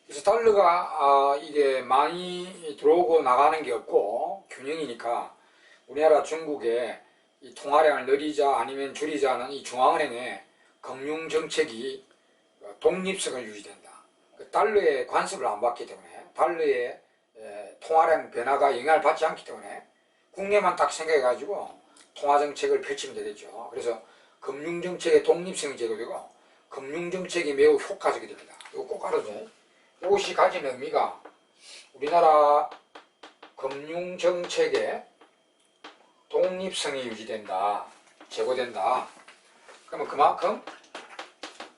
그래서 달러가 이게 많이 들어오고 나가는 게 없고 균형이니까 우리나라 중국에 이 통화량을 늘리자 아니면 줄이자는 이 중앙은행의 금융 정책이 독립성을 유지된다. 그 달러의 관습을 안 받기 때문에 달러의 통화량 변화가 영향을 받지 않기 때문에 국내만 딱 생각해 가지고 통화 정책을 펼치면 되겠죠. 그래서 금융 정책의 독립성이 제고되고 금융 정책이 매우 효과적이 됩니다. 이거 꼭 알아둬요. 이것이 가진 의미가 우리나라 금융 정책의 독립성이 유지된다, 제고된다. 그러면 그만큼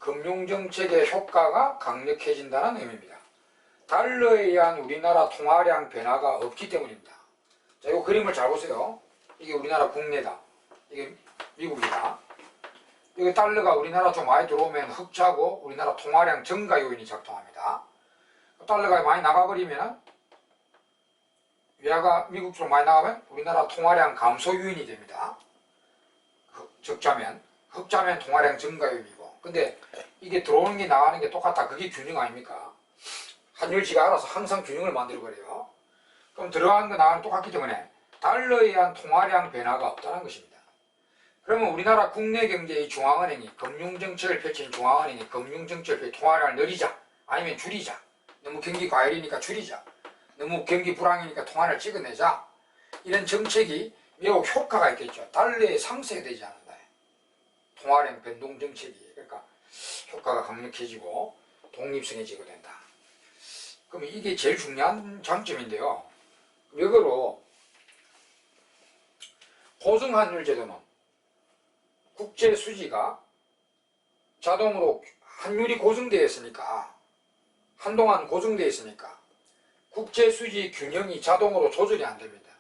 금융정책의 효과가 강력해진다는 의미입니다. 달러에 의한 우리나라 통화량 변화가 없기 때문입니다. 자, 이 그림을 잘 보세요. 이게 우리나라 국내다. 이게 미국이다. 이게 달러가 우리나라 좀 많이 들어오면 흑자고 우리나라 통화량 증가 요인이 작동합니다. 달러가 많이 나가버리면 외화가 미국 쪽으로 많이 나가면 우리나라 통화량 감소 요인이 됩니다. 적자면, 흑자면 통화량 증가 요인이고. 근데 이게 들어오는 게 나가는 게 똑같다. 그게 균형 아닙니까? 환율지가 알아서 항상 균형을 만들어 버려요. 그럼 들어가는 거 나가는 게 똑같기 때문에 달러에 의한 통화량 변화가 없다는 것입니다. 그러면 우리나라 국내 경제의 중앙은행이 금융정책을 펼친 중앙은행이 금융정책을 펼친 통화량을 늘리자 아니면 줄이자. 너무 경기 과열이니까 줄이자. 너무 경기 불황이니까 통화를 찍어내자. 이런 정책이 매우 효과가 있겠죠. 달러에 상쇄가 되지 않는다. 통화량 변동 정책이. 그러니까 효과가 강력해지고 독립성이 제고된다. 그럼 이게 제일 중요한 장점인데요. 역으로 고정환율 제도는 국제 수지가 자동으로 환율이 고정되어 있으니까 한동안 고정되어 있으니까 국제 수지 균형이 자동으로 조절이 안 됩니다.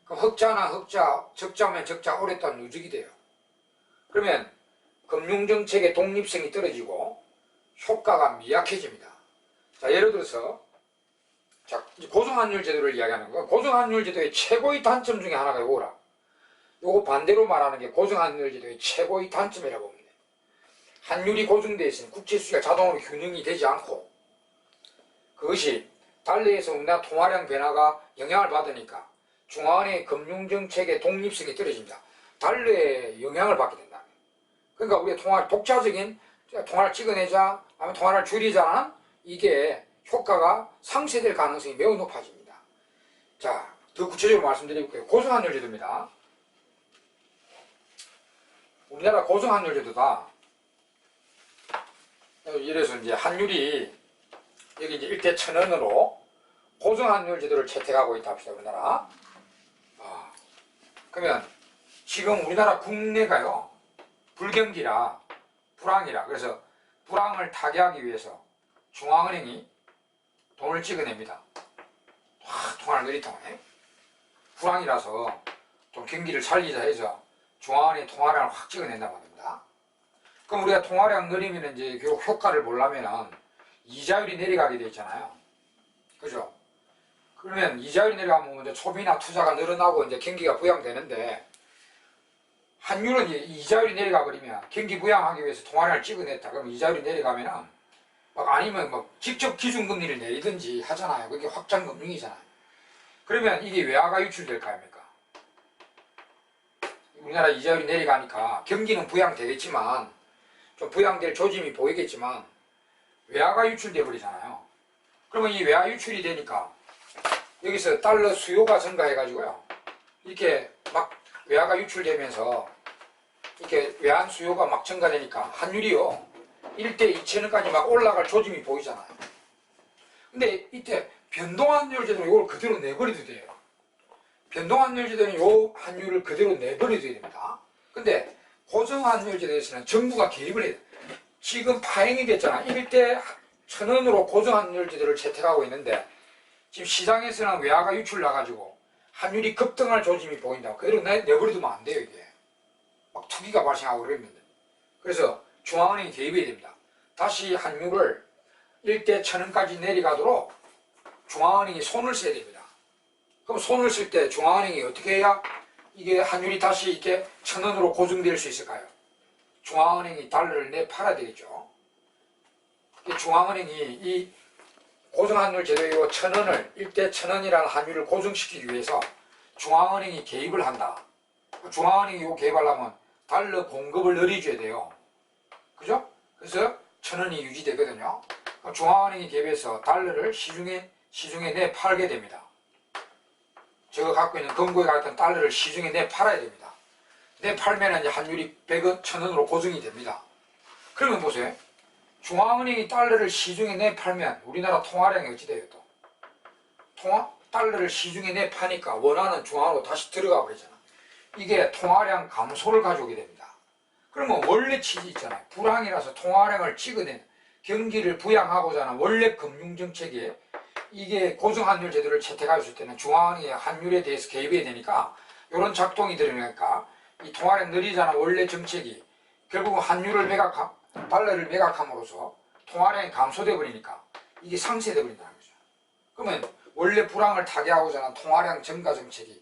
그럼 흑자나 흑자, 적자면 적자 오랫동안 누적이 돼요. 그러면 금융정책의 독립성이 떨어지고 효과가 미약해집니다. 자, 예를 들어서 자, 고정환율 제도를 이야기하는 거. 고정환율 제도의 최고의 단점 중에 하나가 이거라. 요거 반대로 말하는 게 고정환율 제도의 최고의 단점이라고 봅니다. 환율이 고정되어 있으니 국제 수지가 자동으로 균형이 되지 않고 그것이 달러에서 우리나라 통화량 변화가 영향을 받으니까 중앙은행의 금융정책의 독립성이 떨어집니다. 달러에 영향을 받게 된다. 그러니까 우리의 독자적인 통화를 찍어내자, 아니면 통화를 줄이자는 이게 효과가 상쇄될 가능성이 매우 높아집니다. 자, 더 구체적으로 말씀드릴게요. 고정환율 제도입니다. 우리나라 고정환율 제도다. 이래서 이제 환율이 여기 이제 1대 1000원으로 고정환율 제도를 채택하고 있다 합시다, 우리나라. 그러면 지금 우리나라 국내가요, 불경기라, 불황이라, 그래서 불황을 타개하기 위해서 중앙은행이 돈을 찍어냅니다. 통화를 늘리다 보네. 불황이라서 좀 경기를 살리자 해서 중앙은행이 통화량을 확 찍어낸단 말입니다. 그럼 우리가 통화량 늘리면 이제 결국 효과를 보려면은 이자율이 내려가게 돼 있잖아요. 그죠? 그러면 이자율이 내려가면 이제 소비나 투자가 늘어나고 이제 경기가 부양되는데 환율은 이자율이 내려가 버리면 경기 부양하기 위해서 통화량을 찍어냈다. 그럼 이자율이 내려가면은 아니면 직접 기준금리를 내리든지 하잖아요. 그게 확장금융이잖아요. 그러면 이게 외화가 유출될 거 아닙니까? 우리나라 이자율이 내려가니까 경기는 부양되겠지만 좀 부양될 조짐이 보이겠지만 외화가 유출돼 버리잖아요. 그러면 이 외화 유출이 되니까 여기서 달러 수요가 증가해 가지고요, 이렇게 막 외화가 유출되면서 이렇게 외환 수요가 막 증가되니까 환율이요 1대 2000원까지 막 올라갈 조짐이 보이잖아요. 근데 이때 변동환율 제도는 이걸 그대로 내버려도 돼요. 변동환율 제도는 이 환율을 그대로 내버려도 됩니다. 근데 고정환율 제도에서는 정부가 개입을 해요. 지금 파행이 됐잖아. 1대 1000원으로 고정환율 제도를 채택하고 있는데 지금 시장에서는 외화가 유출 나가지고 환율이 급등할 조짐이 보인다고 그대로 내버려두면 안 돼요. 이게 막 투기가 발생하고 그러는데, 그래서 중앙은행이 개입해야 됩니다. 다시 환율을 1대 1000원까지 내려가도록 중앙은행이 손을 써야 됩니다. 그럼 손을 쓸 때 중앙은행이 어떻게 해야 이게 환율이 다시 이렇게 1000원으로 고정될 수 있을까요? 중앙은행이 달러를 내팔아야 되겠죠. 중앙은행이 이 고정환율 제도의 1,000원을 1대 1,000원이라는 환율을 고정시키기 위해서 중앙은행이 개입을 한다. 중앙은행이 이거 개입하려면 달러 공급을 늘려줘야 돼요. 그죠? 그래서 1,000원이 유지되거든요. 중앙은행이 개입해서 달러를 시중에 내팔게 됩니다. 제가 갖고 있는 금고에 같은 달러를 시중에 내팔아야 됩니다. 내팔면 이제 환율이 100원, 1,000원으로 고정이 됩니다. 그러면 보세요. 중앙은행이 달러를 시중에 내팔면 우리나라 통화량이 어찌 돼요 또? 달러를 시중에 내파니까 원화는 중앙으로 다시 들어가 버리잖아. 이게 통화량 감소를 가져오게 됩니다. 그러면 원래 취지 있잖아요. 불황이라서 통화량을 찍어낸 경기를 부양하고자 하는 원래 금융정책에 이게 고정환율 제도를 채택했을 때는 중앙은행이 환율에 대해서 개입해야 되니까 이런 작동이 들어가니까 이 통화량 늘리자는 원래 정책이 결국은 달러를 매각함으로써 통화량이 감소돼 버리니까 이게 상쇄돼 버린다는 거죠. 그러면 원래 불황을 타개하고자 하는 통화량 증가 정책이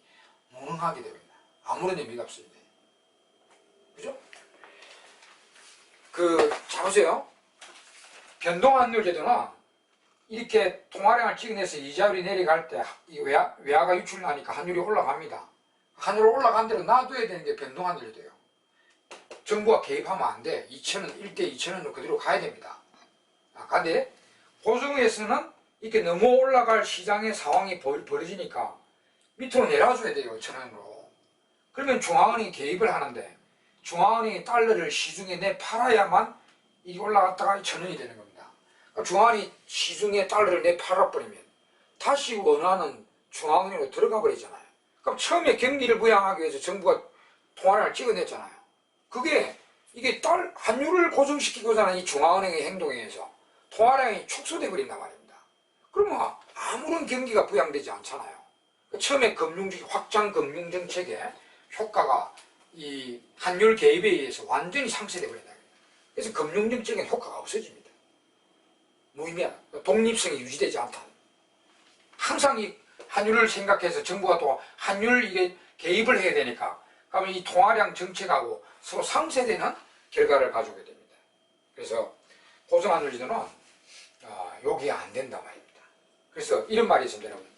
무능하게 됩니다. 아무런 의미가 없습니다. 그죠? 자 보세요. 변동환율 제도는 이렇게 통화량을 찍어내서 이자율이 내려갈 때 이 외화가 유출나니까 환율이 올라갑니다. 환율이 올라간 대로 놔둬야 되는 게 변동환율이 돼요. 정부가 개입하면 안 돼. 2,000원, 1대 2,000원으로 그대로 가야 됩니다. 근데 고정에서는 이렇게 너무 올라갈 시장의 상황이 벌어지니까 밑으로 내려줘야 돼요. 1,000원으로. 그러면 중앙은행이 개입을 하는데 중앙은행이 달러를 시중에 내팔아야만 이게 올라갔다가 1,000원이 되는 겁니다. 그러니까 중앙은행이 시중에 달러를 내팔아버리면 다시 원화는 중앙은행으로 들어가 버리잖아요. 그럼 처음에 경기를 부양하기 위해서 정부가 통화량을 찍어냈잖아요. 이게 환율을 고정시키고자 하는 이 중앙은행의 행동에 의해서 통화량이 축소돼 버린단 말입니다. 그러면 아무런 경기가 부양되지 않잖아요. 처음에 확장 금융정책의 효과가 이 환율 개입에 의해서 완전히 상쇄돼 버린다. 그래서 금융정책의 효과가 없어집니다. 무의미한 독립성이 유지되지 않다. 항상 이 환율을 생각해서 정부가 또 환율 이게 개입을 해야 되니까 그러면 이 통화량 정책하고 서로 상쇄되는 결과를 가져오게 됩니다. 그래서 고정환율 제도는 여기에 안 된다 말입니다. 그래서 이런 말이 있습니다. 여러분.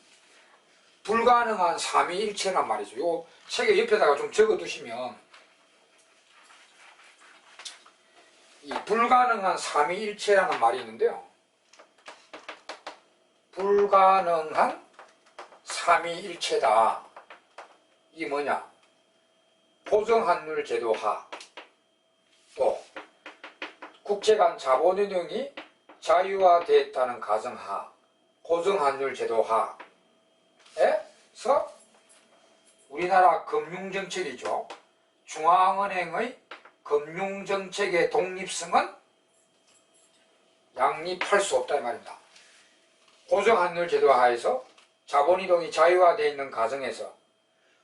불가능한 삼위일체란 말이죠. 요 책의 옆에다가 좀 적어두시면 이 불가능한 삼위일체라는 말이 있는데요. 불가능한 삼위일체다. 이게 뭐냐? 고정환율 제도하, 또 국제 간 자본운용이 자유화됐다는 가정하, 고정환율 제도하에서 우리나라 금융정책이죠. 중앙은행의 금융정책의 독립성은 양립할 수 없다 이 말입니다. 고정환율 제도하에서 자본이동이 자유화되어 있는 가정에서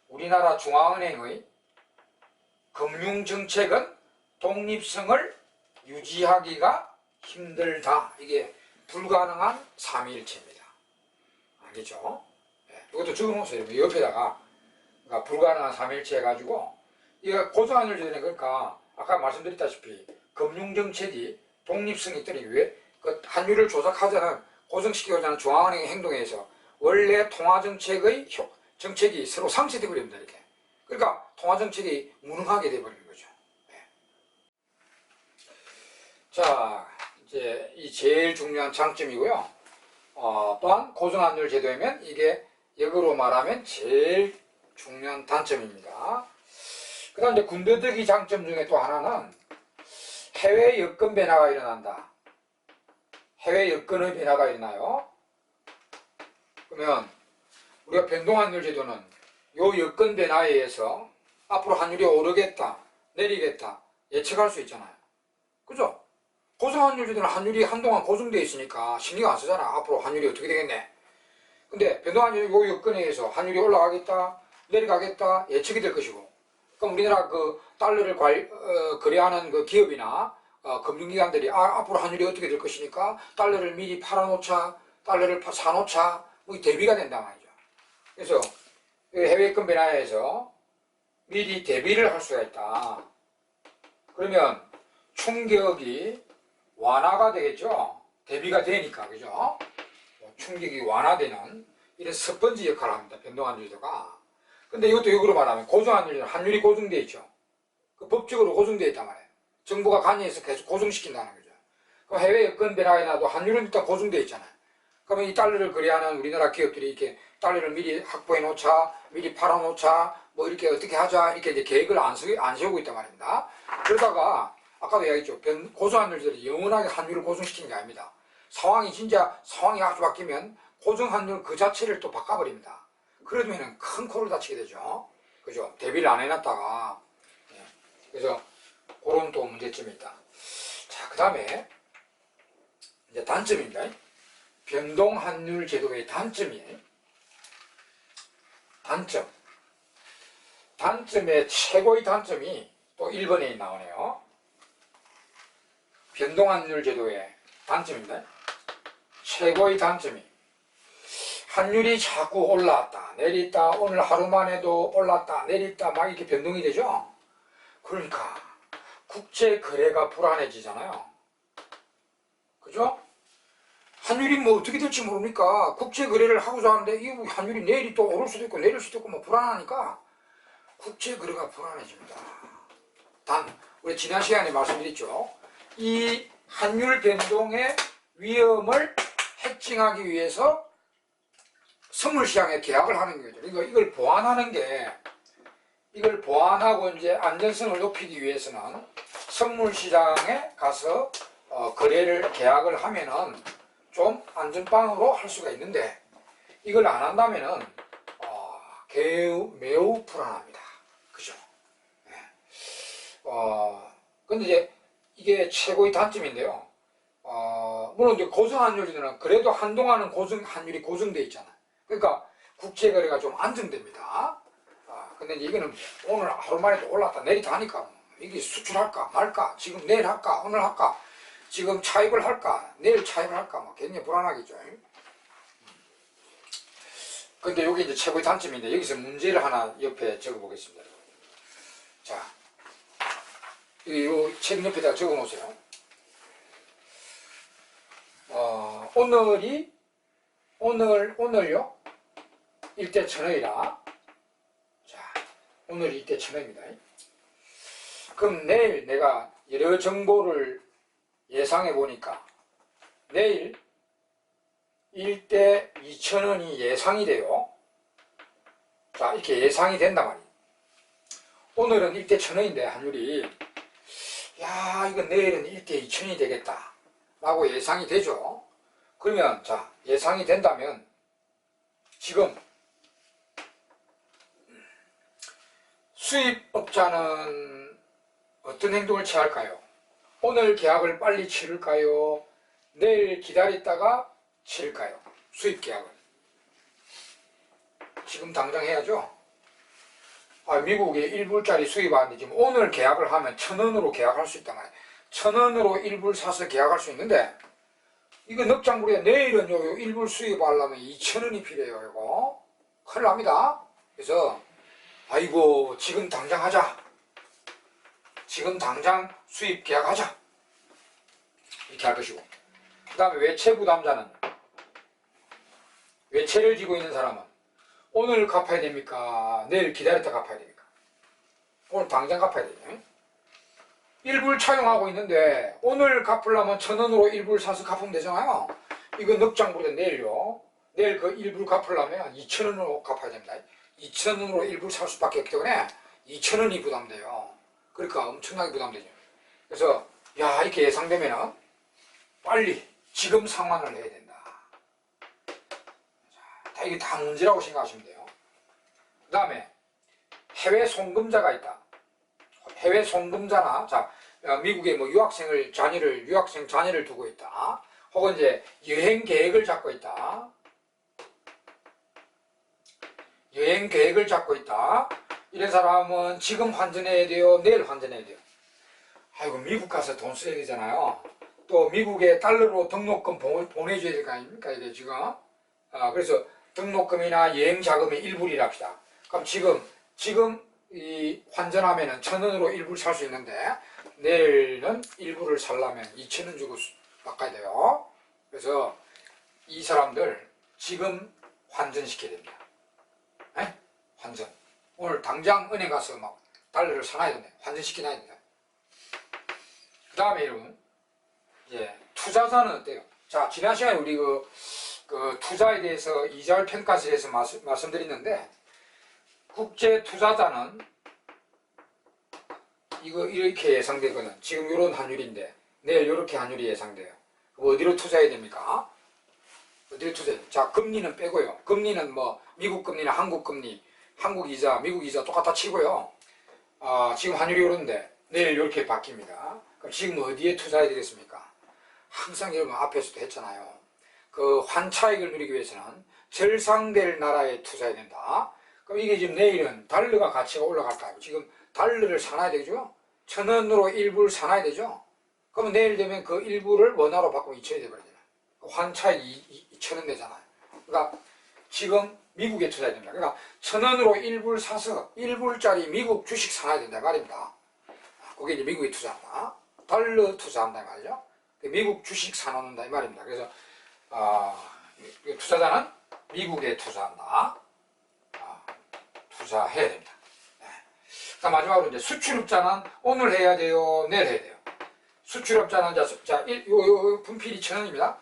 우리나라 중앙은행의 금융정책은 독립성을 유지하기가 힘들다. 이게 불가능한 삼위일체입니다. 알겠죠? 네, 이것도 적어놓으세요. 옆에다가 그러니까 불가능한 삼위일체 해가지고 이거 고정환율 제도는 그러니까 아까 말씀드렸다시피 금융정책이 독립성이 있더니 왜 그 환율을 조작하자는 고정시키고자 하는 중앙은행의 행동에 의해서 원래 통화정책의 정책이 서로 상쇄되어 버립니다. 이렇게. 그러니까 통화정책이 무능하게 되어버리는 거죠. 네. 자, 이제 이 제일 중요한 장점이고요. 또한 고정환율 제도이면 이게 역으로 말하면 제일 중요한 단점입니다. 그 다음 이제 군더더기 장점 중에 또 하나는 해외 여건 변화가 일어난다. 해외 여건의 변화가 일어나요. 그러면 우리가 변동환율 제도는 요 여건 변화에 의해서 앞으로 환율이 오르겠다, 내리겠다 예측할 수 있잖아요. 그죠? 고정환율 제도는 환율이 한동안 고정되어 있으니까 신경 안 쓰잖아. 앞으로 환율이 어떻게 되겠네. 근데 변동환율 요 여건에 의해서 환율이 올라가겠다, 내려가겠다 예측이 될 것이고, 그럼 우리나라 그 달러를 거래하는 그 기업이나 금융기관들이 앞으로 환율이 어떻게 될 것이니까 달러를 미리 팔아놓자, 달러를 사놓자, 뭐 대비가 된단 말이죠. 그래서 해외여건 변화에서 미리 대비를 할 수가 있다. 그러면 충격이 완화가 되겠죠. 대비가 되니까, 그죠? 충격이 완화되는 이런 스펀지 역할을 합니다. 변동환율제도가. 근데 이것도 역으로 말하면 고정환율제는 환율이 고정되어 있죠. 그 법적으로 고정되어 있단 말이에요. 정부가 관여해서 계속 고정시킨다는 거죠. 그럼 해외 여건 변화에 나도 환율은 일단 고정되어 있잖아요. 그러면 이 달러를 거래하는 우리나라 기업들이 이렇게 달러를 미리 확보해 놓자, 미리 팔아 놓자, 뭐 이렇게 어떻게 하자, 이렇게 이제 계획을 안 세우고 있단 말입니다. 그러다가, 아까도 이야기했죠. 고정환율들이 영원하게 환율을 고정시키는 게 아닙니다. 상황이 아주 바뀌면 고정환율 그 자체를 또 바꿔버립니다. 그러면은 큰 코를 다치게 되죠. 그죠? 대비를 안 해놨다가. 예. 그래서 그런 또 문제점이 있다. 자, 그 다음에 이제 단점입니다. 변동환율 제도의 단점이에요. 단점의 최고의 단점이 또 1번에 나오네요. 변동환율 제도의 단점입니다. 최고의 단점이 환율이 자꾸 올랐다 내렸다, 오늘 하루만 해도 올랐다 내렸다 막 이렇게 변동이 되죠. 그러니까 국제 거래가 불안해지잖아요. 그죠? 환율이 뭐 어떻게 될지 모르니까 국제 거래를 하고자 하는데 이 환율이 내일이 또 오를 수도 있고 내릴 수도 있고 뭐 불안하니까 국제 거래가 불안해집니다. 단 우리 지난 시간에 말씀드렸죠. 이 환율 변동의 위험을 해칭하기 위해서 선물 시장에 계약을 하는 거죠. 그러니까 이걸 보완하고 이제 안전성을 높이기 위해서는 선물 시장에 가서 계약을 하면은 좀 안전빵으로 할 수가 있는데 이걸 안 한다면은 매우 불안합니다. 그죠? 네. 근데 이제 이게 최고의 단점인데요. 물론 이제 고정환율에는 그래도 한동안은 환율이 고정되어 있잖아요. 그러니까 국제거래가 좀 안정됩니다. 근데 이제 이거는 오늘 하루 만에 올랐다 내리다 하니까 이게 수출할까 말까, 지금 내일 할까, 오늘 할까, 지금 차입을 할까, 내일 차입을 할까, 뭐 굉장히 불안하겠죠. 근데 여기 이제 최고의 단점인데 여기서 문제를 하나 옆에 적어 보겠습니다. 자, 이 책 옆에다가 적어 놓으세요. 오늘요? 1대 1000원이다. 자, 오늘 1대 1000원입니다. 그럼 내일 내가 여러 정보를 예상해 보니까 내일 1대 2000원이 예상이 돼요. 자, 이렇게 예상이 된단 말이에요. 오늘은 1대 1000원인데 환율이 야, 이거 내일은 1대 2000원이 되겠다 라고 예상이 되죠. 그러면 자, 예상이 된다면 지금 수입업자는 어떤 행동을 취할까요? 오늘 계약을 빨리 치를까요? 내일 기다렸다가 치를까요? 수입 계약을 지금 당장 해야죠. 미국에 1불짜리 수입하는데 지금 오늘 계약을 하면 1000원으로 계약할 수 있단 말이에요. 1000원으로 1불 사서 계약할 수 있는데 이거 넉장불이야. 내일은 요 1불 수입하려면 2000원이 필요해요. 이거 큰일 납니다. 그래서 아이고 지금 당장 하자, 지금 당장 수입 계약하자 이렇게 할 것이고, 그 다음에 외채 부담자는, 외채를 지고 있는 사람은 오늘 갚아야 됩니까? 내일 기다렸다 갚아야 됩니까? 오늘 당장 갚아야 되죠. 1불 차용하고 있는데 오늘 갚으려면 1000원으로 1불 사서 갚으면 되잖아요. 이거 넉장불에 내일요. 내일 그 1불 갚으려면 2000원으로 갚아야 됩니다. 2000원으로 1불 살 수밖에 없기 때문에 2000원이 부담돼요. 그러니까 엄청나게 부담되죠. 그래서 야, 이렇게 예상되면 빨리 지금 상환을 해야 된다. 자, 이게 다 문제라고 생각하시면 돼요. 그 다음에 해외 송금자가 있다. 해외 송금자나, 자, 미국에 뭐 유학생 자녀를 두고 있다. 혹은 이제 여행 계획을 잡고 있다. 여행 계획을 잡고 있다. 이런 사람은 지금 환전해야 돼요? 내일 환전해야 돼요? 아이고, 미국 가서 돈 써야 되잖아요. 또 미국에 달러로 등록금 보내줘야 될 거 아닙니까? 이게 지금. 그래서 등록금이나 여행 자금이 1불이라 합시다. 그럼 지금 이 환전하면은 1000원으로 1불 살 수 있는데 내일은 1불을 살려면 2000원 주고 바꿔야 돼요. 그래서 이 사람들 지금 환전시켜야 됩니다. 에? 환전. 오늘 당장 은행 가서 막 달러를 사놔야 된다. 환전시켜놔야 된다. 그 다음에 여러분, 이제 투자자는 어때요? 자, 지난 시간에 우리 그 투자에 대해서 이자율 평가서에 대해서 말씀드렸는데, 국제 투자자는 이거 이렇게 예상되거든. 지금 이런 환율인데 내일 이렇게 환율이 예상돼요. 어디로 투자해야 됩니까? 어디로 투자해야 돼요? 자, 금리는 빼고요. 금리는 뭐 미국 금리나 한국 금리, 한국 이자, 미국 이자 똑같아 치고요. 지금 환율이 오른데 내일 이렇게 바뀝니다. 그럼 지금 어디에 투자해야 되겠습니까? 항상 여러분 앞에서도 했잖아요. 그 환차익을 누리기 위해서는 절상될 나라에 투자해야 된다. 그럼 이게 지금 내일은 달러가 가치가 올라갈까요? 지금 달러를 사놔야 되죠? 1,000원으로 일부를 사놔야 되죠? 그러면 내일 되면 그 일부를 원화로 바꾸면 2,000원이 되버리잖아요. 환차익이 2,000원 되잖아요. 그러니까 지금 미국에 투자해야 됩니다. 그러니까 1,000원으로 일부를 사서 1불짜리 미국 주식 사놔야 된다 말입니다. 그게 이제 미국에 투자한다. 달러 투자한다 말이죠. 미국 주식 사놓는다 이 말입니다. 그래서 투자자는 미국에 투자한다. 투자해야 됩니다. 네. 자, 마지막으로 이제 수출업자는 오늘 해야 돼요, 내일 해야 돼요. 수출업자는 요 분필이 1,000원입니다.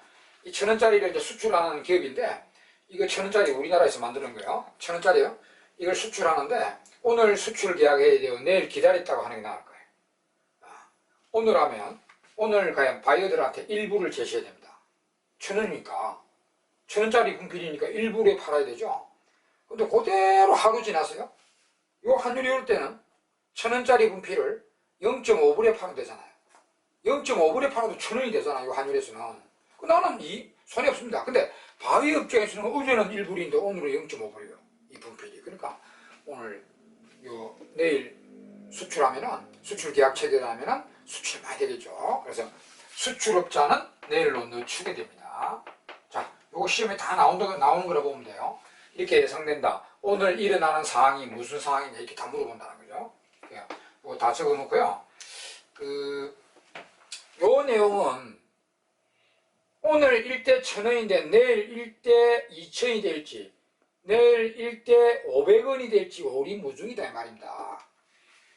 이 1,000원짜리를 이제 수출하는 기업인데, 이거 1,000원짜리 우리나라에서 만드는 거예요. 1,000원짜리요. 이걸 수출하는데 오늘 수출 계약해야 돼요, 내일 기다렸다고 하는 게 나을 거예요. 오늘 하면 오늘 과연 바이어들한테 일부를 제시해야 됩니다. 1,000원이니까 1,000원짜리 분필이니까 일부에 팔아야 되죠. 근데 그대로 하루 지났어요. 요 환율이 올 때는 1,000원짜리 분필을 0.5불에 파면 되잖아요. 0.5불에 팔아도 1,000원이 되잖아요. 요 환율에서는. 나는 손해 없습니다. 근데 바위 업종에서는 어제는 1불인데 오늘은 0.5불이에요. 이 분필이. 그러니까 오늘 내일 수출하면은 수출 계약 체결하면은 수출이 많이 되겠죠. 그래서 수출업자는 내일로 늦추게 됩니다. 자, 요거 시험에 다 나오는 거라 보면 돼요. 이렇게 예상된다. 오늘 일어나는 상황이 무슨 상황이냐 이렇게 다 물어본다는 거죠. 이거 다 적어 놓고요. 요 내용은 오늘 1대 1,000원인데 내일 1대 2,000원이 될지 내일 1대 500원이 될지 오리무중이다 이 말입니다.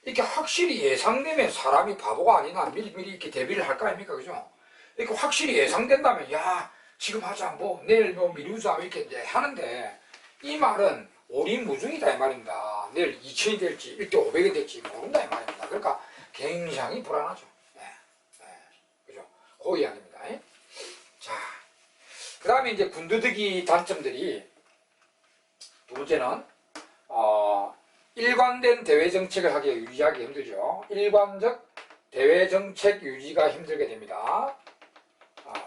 이렇게 확실히 예상되면 사람이 바보가 아니나 미리미리 이렇게 대비를 할 거 아닙니까? 그죠? 이렇게 확실히 예상된다면 야 지금 하자 뭐 내일 뭐 미루자 이렇게 이제 하는데 이 말은 오리무중이다 이 말입니다. 내일 2,000원이 될지 1대 500원이 될지 모른다 이 말입니다. 그러니까 굉장히 불안하죠. 그죠? 그 이야기입니다. 자, 그 다음에 이제 군더더기 단점들이 두 번째는 일관된 대외정책을 유지하기 힘들죠. 일관적 대외정책 유지가 힘들게 됩니다.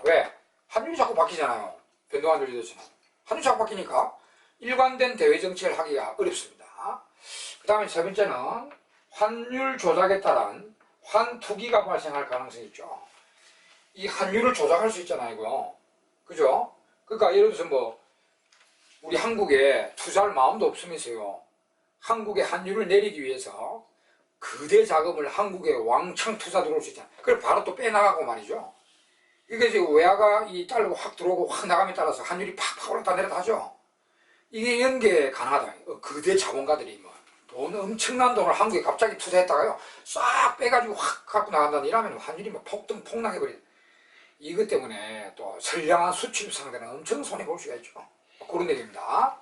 왜? 환율이 자꾸 바뀌잖아요. 변동환율이 돼서는. 환율이 자꾸 바뀌니까 일관된 대외정책을 하기가 어렵습니다. 그 다음에 세 번째는 환율 조작에 따른 환투기가 발생할 가능성이 있죠. 이 환율을 조작할 수 있잖아요, 이거. 그죠? 그러니까 예를 들어서 뭐 우리 한국에 투자할 마음도 없으면서요. 한국의 환율을 내리기 위해서 거대 자금을 한국에 왕창 투자 들어올 수 있잖아요. 그걸 바로 또 빼나가고 말이죠. 이게 지금 외화가 이 달러가 확 들어오고 확 나감에 따라서 환율이 팍팍 올랐다 내렸다 하죠. 이게 이런 게 가능하다. 거대 자본가들이 뭐 돈 엄청난 돈을 한국에 갑자기 투자했다가요. 싹 빼가지고 확 갖고 나간다 이러면 환율이 막 폭락해버리죠. 이것 때문에 또 선량한 수출 상대는 엄청 손해볼 수가 있죠. 그런 얘기입니다.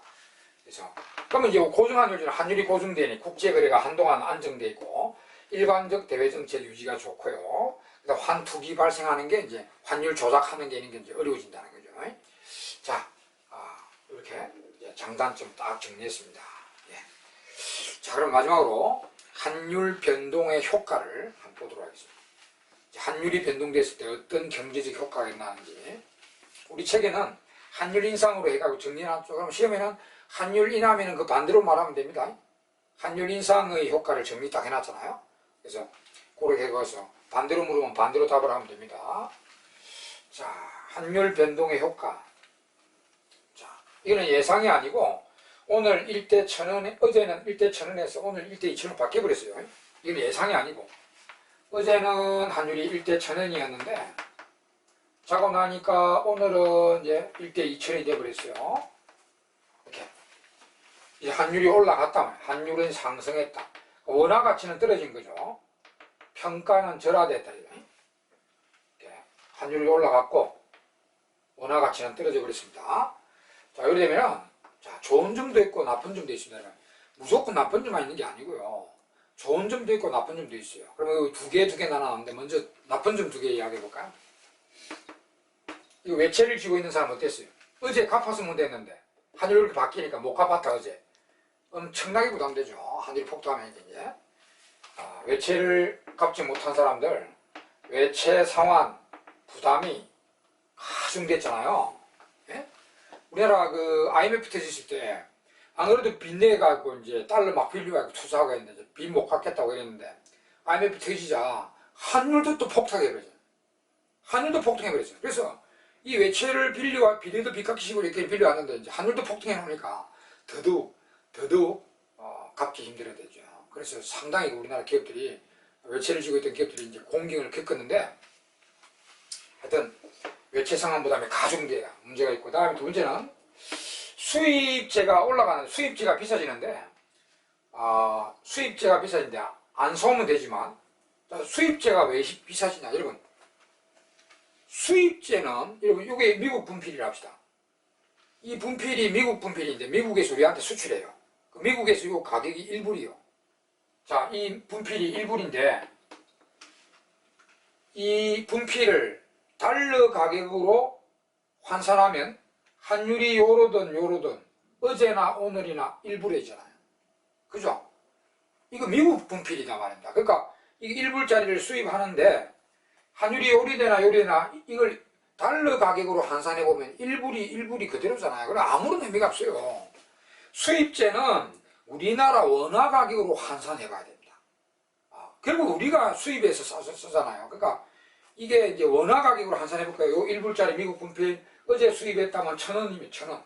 그래서 그러면 이제 고정환율, 환율이 고정되니 국제거래가 한동안 안정돼 있고 일관적 대외정책 유지가 좋고요. 그래서 환투기 발생하는 게 이제 환율 조작하는 게 있는 게 이제 어려워진다는 거죠. 자, 이렇게 장단점 딱 정리했습니다. 예. 자, 그럼 마지막으로 환율 변동의 효과를 한번 보도록 하겠습니다. 환율이 변동됐을 때 어떤 경제적 효과가 나는지 우리 책에는 환율 인상으로 해가지고 정리해놨죠. 그럼 시험에는 환율 인하면 그 반대로 말하면 됩니다. 환율 인상의 효과를 정리 딱 해놨잖아요. 그래서 그렇게 해서 반대로 물으면 반대로 답을 하면 됩니다. 자, 환율 변동의 효과. 자, 이거는 예상이 아니고 오늘 1대 1,000원에 어제는 1대 1,000원에서 오늘 1대 2,000원 바뀌어버렸어요. 이건 예상이 아니고 어제는 환율이 1대 1,000원이었는데 자고 나니까 오늘은 이제 1대 2천이 돼버렸어요. 이렇게. 이제 환율이 올라갔다 말이야. 환율은 상승했다. 원화 가치는 떨어진 거죠. 평가는 절하됐다. 이렇게. 환율이 올라갔고, 원화 가치는 떨어져 버렸습니다. 자, 이렇게 되면은, 자, 좋은 점도 있고 나쁜 점도 있습니다. 무조건 나쁜 점만 있는 게 아니고요. 좋은 점도 있고 나쁜 점도 있어요. 그러면 두 개 나눠놨는데, 먼저 나쁜 점 두 개 이야기해 볼까요? 이거 외채를 쥐고 있는 사람 어땠어요? 어제 갚았으면 됐는데, 환율이 이렇게 바뀌니까 못 갚았다, 어제. 엄청나게 부담되죠. 환율이 폭등하면 이제. 외채를 갚지 못한 사람들, 외채 상환, 부담이 가중됐잖아요. 예? 우리나라 그 IMF 터졌을 때, 안 그래도 빚내가지고 이제 달러 막 빌려가지고 투자하고 했는데, 빚 못 갚겠다고 그랬는데, IMF 터지자 환율도 또 폭락해버렸어요. 환율도 폭등해버렸어요. 그래서 이 외채를 빌려도 빚 갚기 식으로 이렇게 빌려왔는데, 이제 환율도 폭등해 놓으니까 더더욱 갚기 힘들어졌죠. 그래서 상당히 우리나라 기업들이, 외채를 지고 있던 기업들이 이제 공경을 겪었는데, 하여튼 외채 상환 부담이 가중돼야 문제가 있고, 다음에 두 번째는 수입제가 올라가는, 수입제가 비싸지는데, 수입제가 비싸진데 안 사오면 되지만, 수입제가 왜 비싸지냐, 여러분. 수입제는, 여러분, 이게 미국 분필이라 합시다. 이 분필이 미국 분필인데, 미국에서 우리한테 수출해요. 미국에서 이 가격이 1불이요. 자, 이 분필이 1불인데, 이 분필을 달러 가격으로 환산하면 환율이 요러든 어제나 오늘이나 1불이잖아요. 그죠? 이거 미국 분필이다 말입니다. 그러니까 이게 1불짜리를 수입하는데 환율이 요리되나 이걸 달러 가격으로 환산해보면 1불이 그대로잖아요. 그럼 아무런 의미가 없어요. 수입제는 우리나라 원화 가격으로 환산해봐야 됩니다. 결국 우리가 수입해서 쓰잖아요. 그러니까 이게 이제 원화 가격으로 환산해볼까요? 요 1불짜리 미국 분필 어제 수입했다면 1,000원이면 1,000원.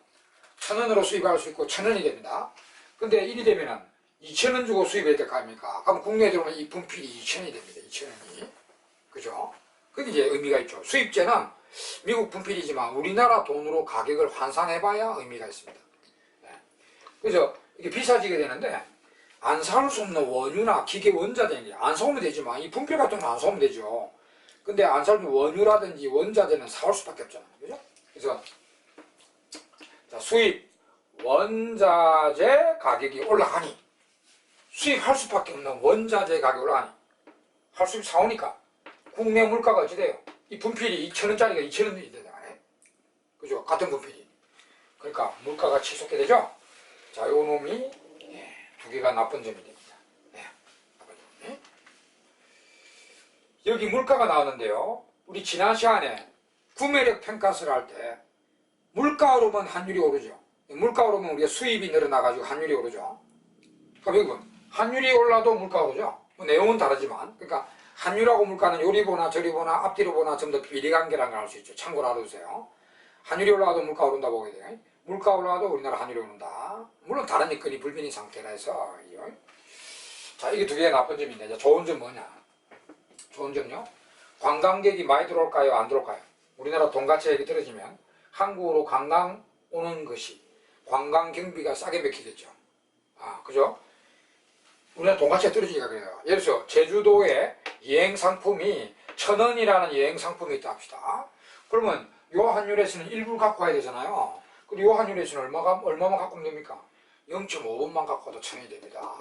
1,000원으로 수입할 수 있고 1,000원이 됩니다. 근데 이리 되면은 2,000원 주고 수입해야 될 거 아닙니까? 그럼 국내에 들어오면 이 분필이 2,000원이 됩니다. 2,000원이. 그죠? 그게 이제 의미가 있죠. 수입제는 미국 분필이지만 우리나라 돈으로 가격을 환산해봐야 의미가 있습니다. 네. 그래서 이게 비싸지게 되는데, 안 사올 수 없는 원유나 기계 원자재는 안 사오면 되지만, 이 분필 같은 거 안 사오면 되죠. 근데 안 사오면 원유라든지 원자재는 사올 수밖에 없잖아요. 그죠? 그래서, 자, 수입 원자재 가격이 올라가니, 수입할 수밖에 없는 원자재 가격이 올라가니, 할 수입 사오니까, 국내 물가가 어찌 돼요? 이 분필이 2,000원짜리가 2,000원이 되잖아요. 그죠? 같은 분필이. 그러니까 물가가 치솟게 되죠? 자, 요 놈이 두 개가 나쁜 점이 됩니다. 네. 여기 물가가 나오는데요. 우리 지난 시간에 구매력 평가서를 할 때 물가 오르면 환율이 오르죠. 물가 오르면 우리가 수입이 늘어나가지고 환율이 오르죠. 그럼 여러분, 환율이 올라도 물가 오르죠. 뭐 내용은 다르지만, 그러니까 환율하고 물가는 요리 보나 저리 보나 앞뒤로 보나 좀 더 비례관계라는 걸 알 수 있죠. 참고로 알아두세요. 환율이 올라가도 물가 오른다 보게 돼요. 물가 올라가도 우리나라 환율이 오른다. 물론 다른 여건이 불변인 상태라 해서. 자, 이게 두 개의 나쁜 점인데, 이제 좋은 점 뭐냐? 좋은 점요? 관광객이 많이 들어올까요? 안 들어올까요? 우리나라 돈가치액이 떨어지면 한국으로 관광 오는 것이 관광 경비가 싸게 맥히겠죠. 그죠? 우리나라 돈가치가 떨어지니까 그래요. 예를 들어서 제주도에 여행 상품이 1,000원이라는 여행 상품이 있다 합시다. 그러면 요 환율에서는 1불 갖고 와야 되잖아요. 그리고 요 환율에서는 얼마만 갖고 오면 됩니까? 0.5원만 갖고 와도 1,000원이 됩니다.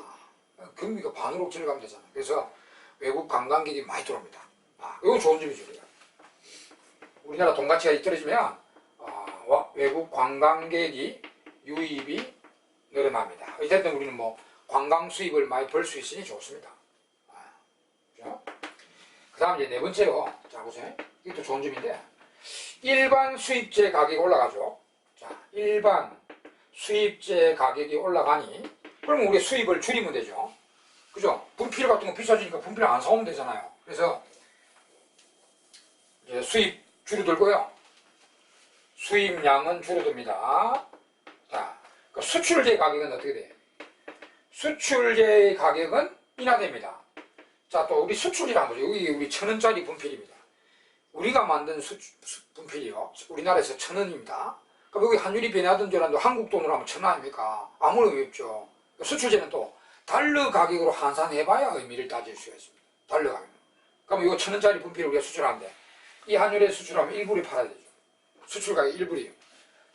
경비가 반으로 들어가면 되잖아요. 그래서 외국 관광객이 많이 들어옵니다. 이건 좋은 점이죠. 우리나라 돈가치가 떨어지면 외국 관광객이 유입이 늘어납니다. 어쨌든 우리는 뭐 관광 수입을 많이 벌 수 있으니 좋습니다. 그 다음 이제 네 번째로, 자 보세요. 이게 또 좋은 점인데, 일반 수입제 가격이 올라가죠. 자, 일반 수입제 가격이 올라가니, 그러면 우리 수입을 줄이면 되죠. 그죠? 분필 같은 거 비싸지니까 분필 안 사오면 되잖아요. 그래서 이제 수입 줄어들고요. 수입량은 줄어듭니다. 자, 그 수출제 가격은 어떻게 돼요? 수출제의 가격은 인하됩니다. 자, 또 우리 수출이란 거죠. 여기 우리 1,000원짜리 분필입니다. 우리가 만든 분필이요. 우리나라에서 1,000원입니다. 그럼 여기 환율이 변하던 줄 알았는데 한국 돈으로 하면 1,000원 아닙니까? 아무런 의미 없죠. 수출제는 또 달러 가격으로 환산해봐야 의미를 따질 수가 있습니다. 달러 가격. 그럼 이거 1,000원짜리 분필을 우리가 수출하는데 이 환율에 수출하면 1불이 팔아야 되죠. 수출 가격 1불이에요.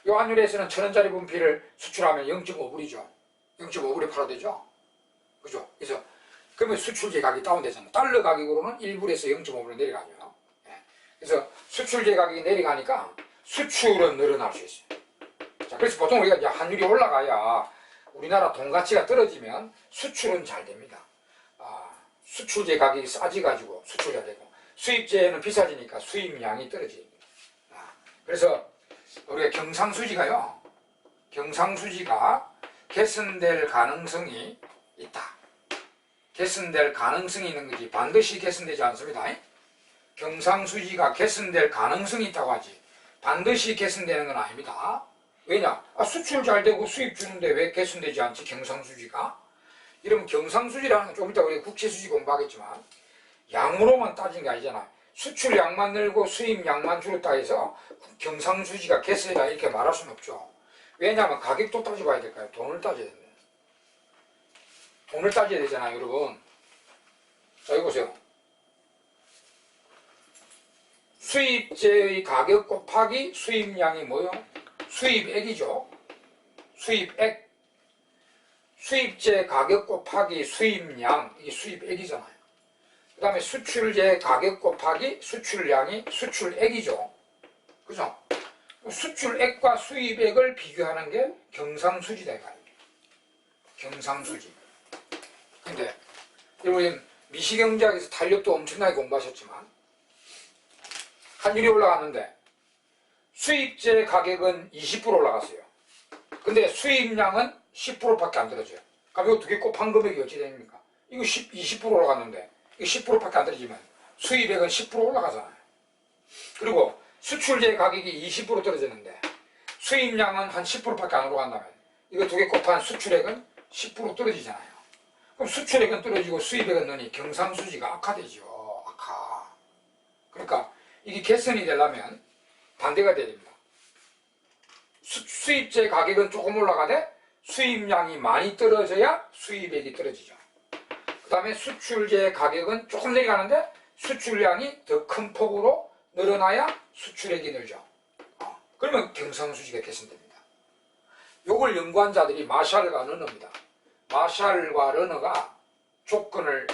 이 환율에서는 1,000원짜리 분필을 수출하면 0.5불이죠. 0.5불에 팔아야 되죠. 그죠? 그래서 그러면 수출제 가격이 다운되잖아요. 달러 가격으로는 1불에서 0.5불로 내려가죠. 그래서 수출제 가격이 내려가니까 수출은 늘어날 수 있어요. 자, 그래서 보통 우리가 이제 환율이 올라가야 우리나라 돈 가치가 떨어지면 수출은 잘 됩니다. 수출제 가격이 싸지가지고 수출이 되고 수입제는 비싸지니까 수입량이 떨어집니다. 그래서 우리가 경상수지가요. 경상수지가 개선될 가능성이 있다. 개선될 가능성이 있는 거지 반드시 개선되지 않습니다. 경상수지가 개선될 가능성이 있다고 하지 반드시 개선되는 건 아닙니다. 왜냐? 수출 잘 되고 수입 주는데 왜 개선되지 않지 경상수지가? 이러면 경상수지라는 건 좀 이따 우리가 국채수지 공부하겠지만 양으로만 따진 게 아니잖아요. 수출량만 늘고 수입량만 줄었다 해서 경상수지가 개선이다 이렇게 말할 수는 없죠. 왜냐하면 가격도 따져봐야 될까요? 돈을 따져야 됩니다. 돈을 따져야 되잖아요, 여러분. 자, 여기 보세요. 수입제의 가격 곱하기 수입량이 뭐요? 수입액이죠. 수입액. 수입제 가격 곱하기 수입량, 이게 수입액이잖아요. 그 다음에 수출제 가격 곱하기 수출량이 수출액이죠. 그죠? 수출액과 수입액을 비교하는 게 경상수지다, 이거 아닙니까? 경상수지. 근데, 여러분, 미시경제학에서 탄력도 엄청나게 공부하셨지만, 환율이 올라갔는데, 수입제 가격은 20% 올라갔어요. 근데 수입량은 10%밖에 안 떨어져요. 그럼 이거 두 개 곱한 금액이 어찌 됩니까? 이거 20% 올라갔는데, 이거 10%밖에 안 떨어지면 수입액은 10% 올라가잖아요. 그리고 수출제 가격이 20% 떨어졌는데, 수입량은 한 10%밖에 안 올라간다면, 이거 두 개 곱한 수출액은 10% 떨어지잖아요. 그럼 수출액은 떨어지고 수입액은 느니 경상수지가 악화되죠. 악화. 그러니까 이게 개선이 되려면 반대가 돼야 됩니다. 수입제 가격은 조금 올라가되 수입량이 많이 떨어져야 수입액이 떨어지죠. 그 다음에 수출제 가격은 조금 내려가는데 수출량이 더 큰 폭으로 늘어나야 수출액이 늘죠. 그러면 경상수지가 개선됩니다. 요걸 연구한 자들이 마샬과 르너입니다. 마샬과 르너가 조건을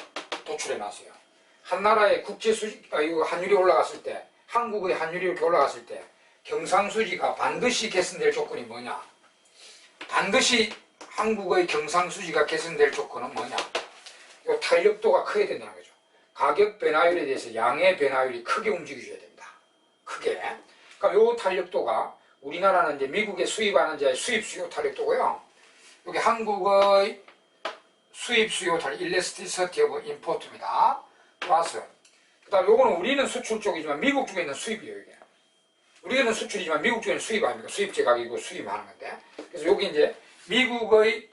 도출해 놨어요. 한 나라의 환율이 올라갔을 때, 한국의 환율이 이렇게 올라갔을 때 경상수지가 반드시 개선될 조건이 뭐냐? 반드시 한국의 경상수지가 개선될 조건은 뭐냐? 이 탄력도가 크게 된다는 거죠. 가격 변화율에 대해서 양의 변화율이 크게 움직여줘야 됩니다. 크게. 그러니까 이 탄력도가 우리나라는 이제 미국에 수입하는 이제 수입 수요 탄력도고요. 여기 한국의 수입 수요 탄력, 일레스티시티 오브 임포트입니다. 플러스. 그 다음에 요거는 우리는 수출 쪽이지만 미국 쪽에 있는 수입이에요, 이게. 우리는 수출이지만 미국 쪽에는 수입 아닙니까? 수입제 가격이고 수입하는 건데. 그래서 여기 이제 미국의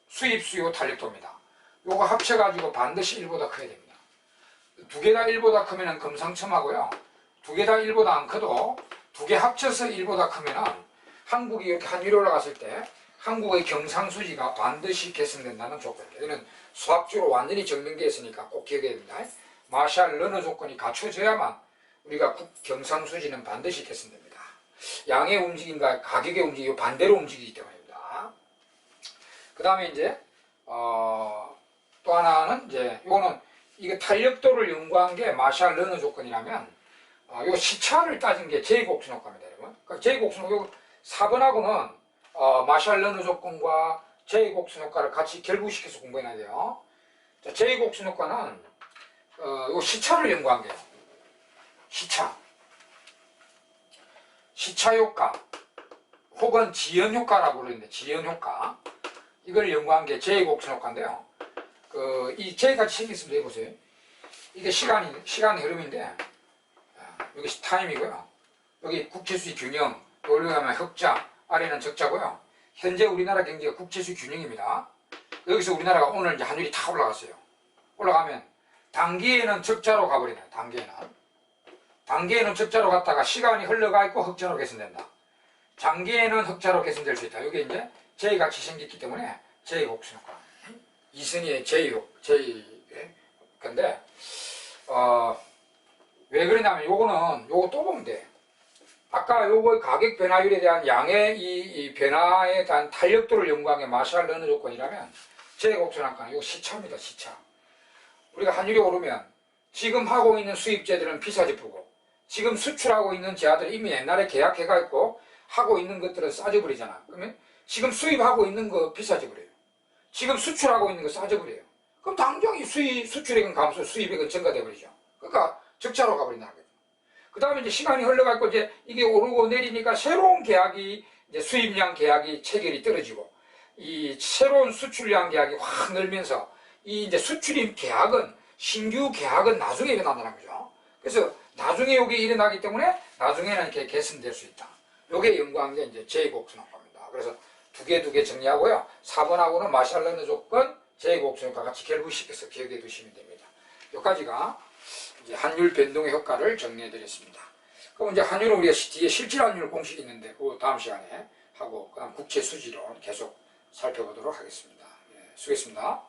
수입 수요 탄력도입니다. 요거 합쳐가지고 반드시 1보다 크게 됩니다. 두 개 다 1보다 크면은 금상첨화고요. 두 개 다 1보다 안 커도 두 개 합쳐서 1보다 크면은 한국이 이렇게 환율이 올라갔을 때 한국의 경상수지가 반드시 개선된다는 조건입니다. 이거는 수학적으로 완전히 증명되어 있으니까 꼭 기억해야 됩니다. 마샬 르너 조건이 갖춰져야만 우리가 경상수지는 반드시 개선됩니다. 양의 움직임과 가격의 움직임이 반대로 움직이기 때문입니다. 그 다음에 이제 또 하나는 이제 요거는 이게 탄력도를 연구한 게 마샬 르너 조건이라면 요 시차를 따진 게 제이곡순 효과입니다, 여러분. 그러니까 제이곡순 효과 4번하고는 마샬 르너 조건과 제이곡순 효과를 같이 결부시켜서 공부해놔야 돼요. 자, 제이곡순 효과는 요 시차를 연구한 게요. 시차 효과 혹은 지연 효과라고 부르는데 지연 효과 이걸 연구한 게 제이곡순 효과인데요. 이 제이같이 생겼으면 해보세요. 이게 시간의 흐름인데 여기 타임이고요. 여기 국채수지 균형, 여기로 가면 흑자, 아래는 적자고요. 현재 우리나라 경제가 국채수지 균형입니다. 여기서 우리나라가 오늘 이제 환율이 다 올라갔어요. 올라가면 단기에는 적자로 가버리네요. 단기에는 적자로 갔다가 시간이 흘러가 있고 흑자로 개선된다. 장기에는 흑자로 개선될 수 있다. 이게 이제 J같이 생겼기 때문에 J곡순효과. 이선희의 J. 근데, 왜 그러냐면 요거 또 보면 돼. 아까 요거 가격 변화율에 대한 양의 이 변화에 대한 탄력도를 연구한 게 마샬 르너 조건이라면 J곡순효과는 요거 시차입니다. 시차. 우리가 환율이 오르면 지금 하고 있는 수입제들은 비싸지쁘고 지금 수출하고 있는 제아들은 이미 옛날에 계약해가 있고 하고 있는 것들은 싸져버리잖아. 그러면 지금 수입하고 있는 거 비싸져버려요. 지금 수출하고 있는 거 싸져버려요. 그럼 당장 이 수출액은 감소, 수입액은 증가돼버리죠. 그러니까 적자로 가버린다는 거죠. 그 다음에 이제 시간이 흘러가고 이제 이게 오르고 내리니까 새로운 계약이, 이제 수입량 계약이 체결이 떨어지고 이 새로운 수출량 계약이 확 늘면서 이 이제 수출입 계약은, 신규 계약은 나중에 일어난다는 거죠. 그래서 나중에 이게 일어나기 때문에 나중에는 이렇게 개선될 수 있다. 요게 연구한 게 이제 J곡순효과입니다. 그래서 두 개 정리하고요. 4번하고는 마샬 르너 조건, J곡순효과 같이 결부시켜서 기억해 두시면 됩니다. 여기까지가 이제 환율 변동의 효과를 정리해 드렸습니다. 그럼 이제 환율은 우리가 뒤에 실질 환율 공식이 있는데 그 다음 시간에 하고 그다음 국제 수지론 계속 살펴보도록 하겠습니다. 예, 수고했습니다.